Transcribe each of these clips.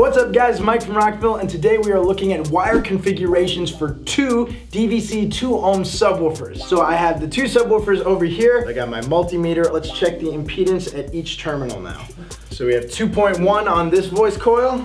What's up guys, Mike from Rockville, and today we are looking at wire configurations for two DVC 2 ohm subwoofers. So I have the two subwoofers over here. I got my multimeter. Let's check the impedance at each terminal now. So we have 2.1 on this voice coil.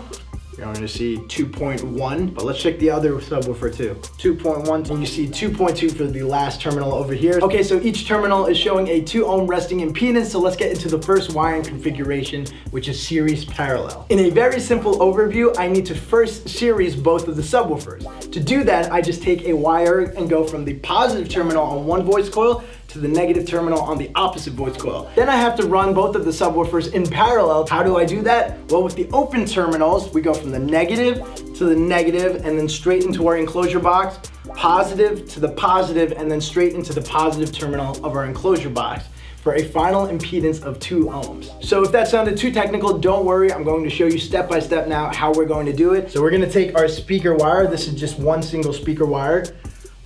You're going to see 2.1, but let's check the other subwoofer too. 2.1, and you see 2.2 for the last terminal over here. Okay, so each terminal is showing a 2 ohm resting impedance, so let's get into the first wiring configuration, which is series parallel. In a very simple overview, I need to first series both of the subwoofers. To do that, I just take a wire and go from the positive terminal on one voice coil to the negative terminal on the opposite voice coil. Then I have to run both of the subwoofers in parallel. How do I do that? Well, with the open terminals, we go from the negative to the negative and then straight into our enclosure box, positive to the positive, and then straight into the positive terminal of our enclosure box for a final impedance of 2 ohms. So if that sounded too technical, don't worry. I'm going to show you step by step now how we're going to do it. So we're going to take our speaker wire. This is just one single speaker wire.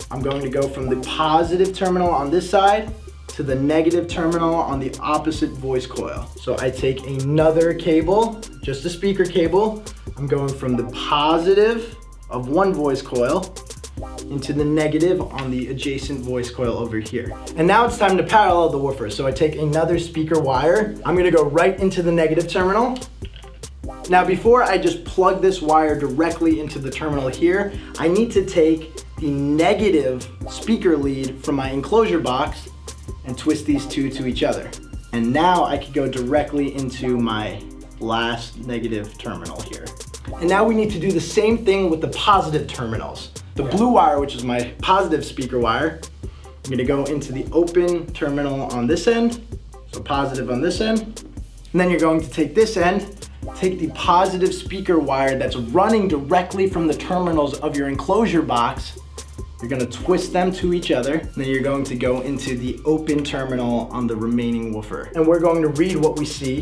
I'm going to go from the positive terminal on this side to the negative terminal on the opposite voice coil. So I take another cable, just a speaker cable. I'm going from the positive of one voice coil into the negative on the adjacent voice coil over here. And now it's time to parallel the woofer. So I take another speaker wire. I'm gonna go right into the negative terminal. Now before I just plug this wire directly into the terminal here, I need to take the negative speaker lead from my enclosure box and twist these two to each other. And now I can go directly into my last negative terminal here. And now we need to do the same thing with the positive terminals. The blue wire, which is my positive speaker wire, I'm gonna go into the open terminal on this end, so positive on this end. And then you're going to take this end, take the positive speaker wire that's running directly from the terminals of your enclosure box. You're gonna twist them to each other, and then you're going to go into the open terminal on the remaining woofer. And we're going to read what we see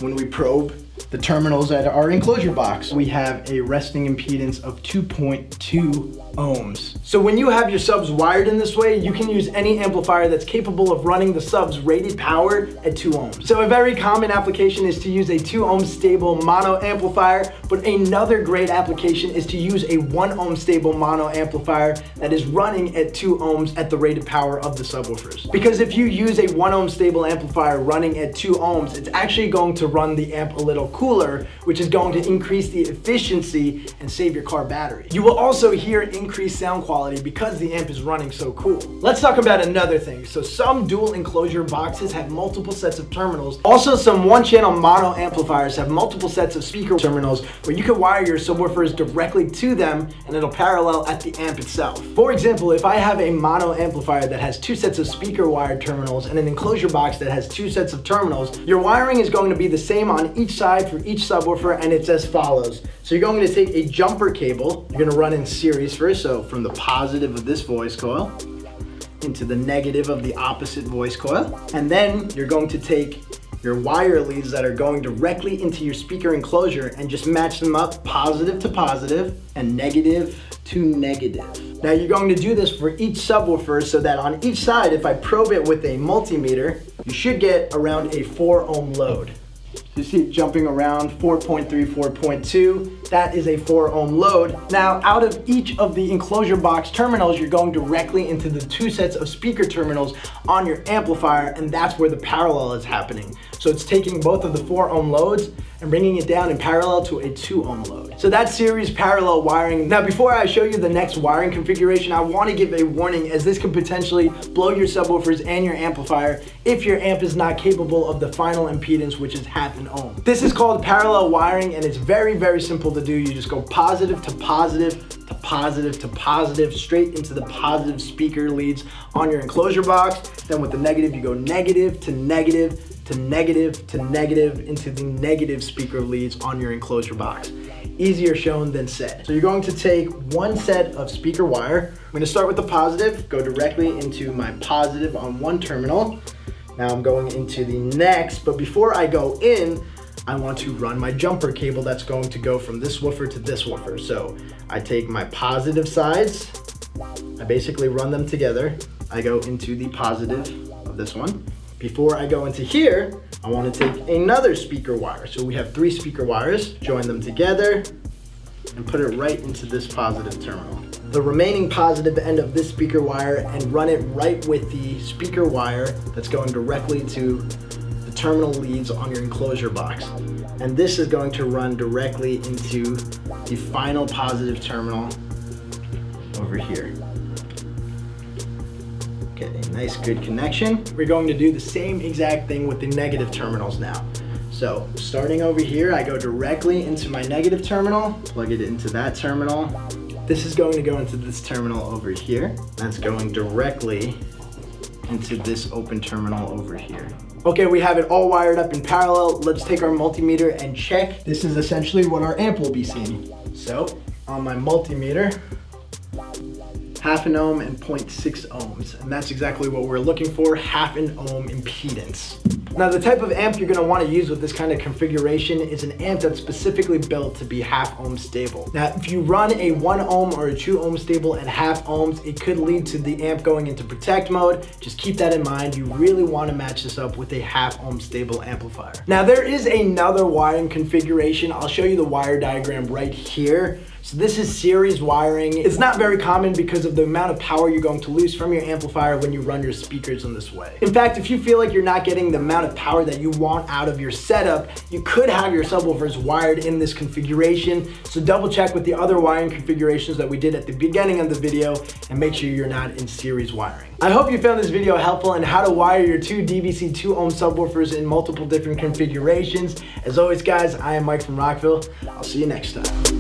when we probe the terminals at our enclosure box. We have a resting impedance of 2.2 ohms. So when you have your subs wired in this way, you can use any amplifier that's capable of running the subs rated power at 2 ohms. So a very common application is to use a 2 ohm stable mono amplifier, but another great application is to use a 1 ohm stable mono amplifier that is running at 2 ohms at the rated power of the subwoofers. Because if you use a 1 ohm stable amplifier running at 2 ohms, it's actually going to run the amp a little cooler, which is going to increase the efficiency and save your car battery. You will also hear increased sound quality because the amp is running so cool. Let's talk about another thing. So some dual enclosure boxes have multiple sets of terminals. Also, some one-channel mono amplifiers have multiple sets of speaker terminals where you can wire your subwoofers directly to them and it'll parallel at the amp itself. For example, if I have a mono amplifier that has 2 sets of speaker wired terminals and an enclosure box that has 2 sets of terminals, your wiring is going to be the same on each side for each subwoofer, and it's as follows. So you're going to take a jumper cable. You're going to run in series first, so from the positive of this voice coil into the negative of the opposite voice coil. And then you're going to take your wire leads that are going directly into your speaker enclosure and just match them up positive to positive and negative to negative. Now you're going to do this for each subwoofer so that on each side, if I probe it with a multimeter, you should get around a 4 ohm load. You see it jumping around 4.3, 4.2. That is a 4 ohm load. Now, out of each of the enclosure box terminals, you're going directly into the 2 sets of speaker terminals on your amplifier, and that's where the parallel is happening. So it's taking both of the 4 ohm loads and bringing it down in parallel to a 2 ohm load. So that's series parallel wiring. Now, before I show you the next wiring configuration, I want to give a warning, as this could potentially blow your subwoofers and your amplifier if your amp is not capable of the final impedance, which is half an ohm. This is called parallel wiring, and it's very, very simple to do. You just go positive to positive to positive to positive, straight into the positive speaker leads on your enclosure box. Then with the negative, you go negative to negative to negative to negative into the negative speaker leads on your enclosure box. Easier shown than said. So you're going to take one set of speaker wire. I'm going to start with the positive, go directly into my positive on one terminal. Now I'm going into the next, but before I go in, I want to run my jumper cable that's going to go from this woofer to this woofer. So I take my positive sides, I basically run them together. I go into the positive of this one, Before I go into here, I want to take another speaker wire. So we have 3 speaker wires, join them together, and put it right into this positive terminal. The remaining positive end of this speaker wire, and run it right with the speaker wire that's going directly to the terminal leads on your enclosure box. And this is going to run directly into the final positive terminal over here. Get a nice good connection. We're going to do the same exact thing with the negative terminals now. So starting over here, I go directly into my negative terminal, plug it into that terminal. This is going to go into this terminal over here. That's going directly into this open terminal over here. Okay, we have it all wired up in parallel. Let's take our multimeter and check. This is essentially what our amp will be seeing. So on my multimeter, 1/2 ohm and 0.6 ohms. And that's exactly what we're looking for, 1/2 ohm impedance. Now the type of amp you're gonna wanna use with this kind of configuration is an amp that's specifically built to be 1/2 ohm stable. Now if you run a 1 ohm or a 2 ohm stable at 1/2 ohms, it could lead to the amp going into protect mode. Just keep that in mind. You really wanna match this up with a 1/2 ohm stable amplifier. Now there is another wiring configuration. I'll show you the wire diagram right here. So this is series wiring. It's not very common because of the amount of power you're going to lose from your amplifier when you run your speakers in this way. In fact, if you feel like you're not getting the amount of power that you want out of your setup, you could have your subwoofers wired in this configuration. So double check with the other wiring configurations that we did at the beginning of the video and make sure you're not in series wiring. I hope you found this video helpful in how to wire your 2 DVC 2 ohm subwoofers in multiple different configurations. As always guys, I am Mike from Rockville. I'll see you next time.